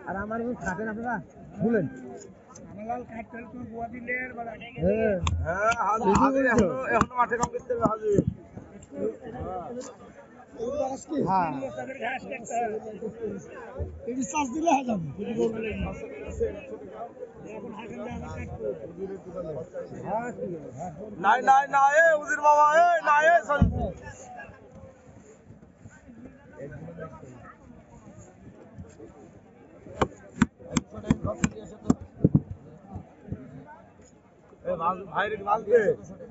আর আমার খাবেন আপনারা বলেন এখন মাঠে কাম করতে হবে হাজির নাই নাই না এ উজির বাবা এ না এ ভাই মাল দে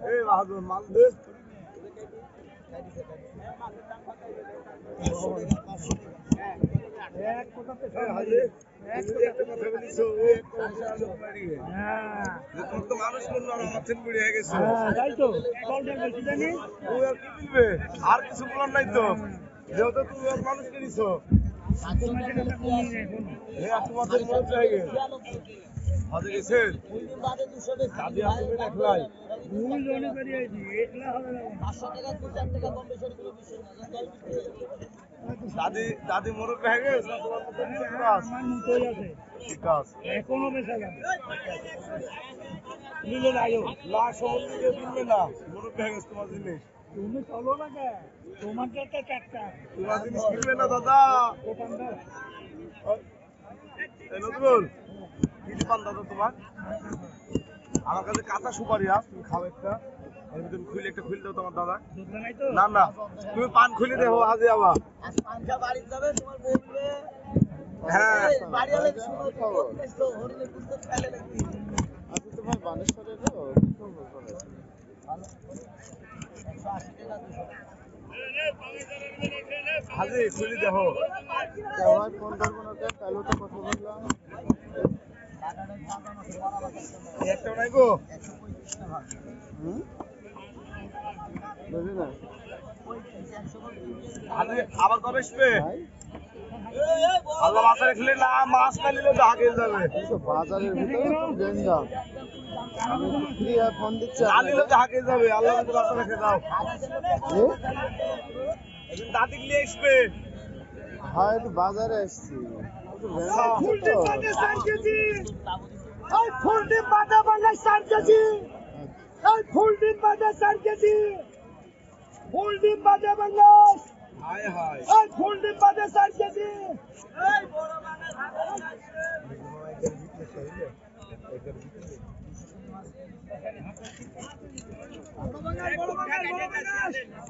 এ বাহাদুর মাল দে আর কিছু বলার নাই তো যেহেতু তুমি মানুষ কিনিস তোমাদের মনে গেছে দাদি দাদি মোরগ হয়ে গেছে এখনো বেশা যাবে না মোরগ হয়ে গেছে তোমার জিনিস তুমি চলো না কে তোমার তো চারটা তোমার জিনিস কিনবে না দাদা নজরুল কি পান দাদা তোমার আমার কাছে কাঁচা সুপারি আছে তুমি খাও একটা তুমি খুলে একটা খুলে দাও তোমার দাদা না না তুমি পান খুলে দেখো আজ আবার হ্যাঁ হাজি খুলে দেখো ফোন করবো না কালো তো কথা বললাম একটা নাই গো আবার কবে আসবে আল্লাহ বাজারে খেলে না মাছ না নিলে তো আগে যাবে বাজারের ভিতরে গেঞ্জা ফোন দিচ্ছে না নিলে তো আগে যাবে আল্লাহ বাজারে রেখে দাও দাদি নিয়ে আসবে হ্যাঁ একটু বাজারে আসছি ফুল ডিম বাদা বাংলা 4 কেজি ফুল ডিম বাদা 4 কেজি ফুল ডিম বাদা বাংলা হায় হায় ফুল ডিম বাদা 4 কেজি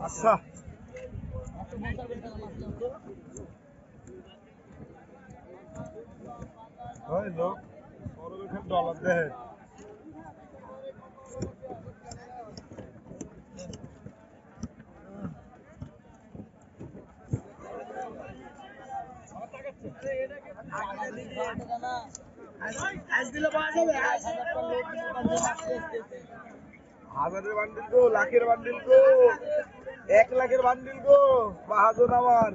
আচ্ছা ওই লোক $1 দেয় হাজারের বান্ডিল গো লাখের বান্ডিল গো 1 লাখের বান্ডিল গো বাহাদুর আমার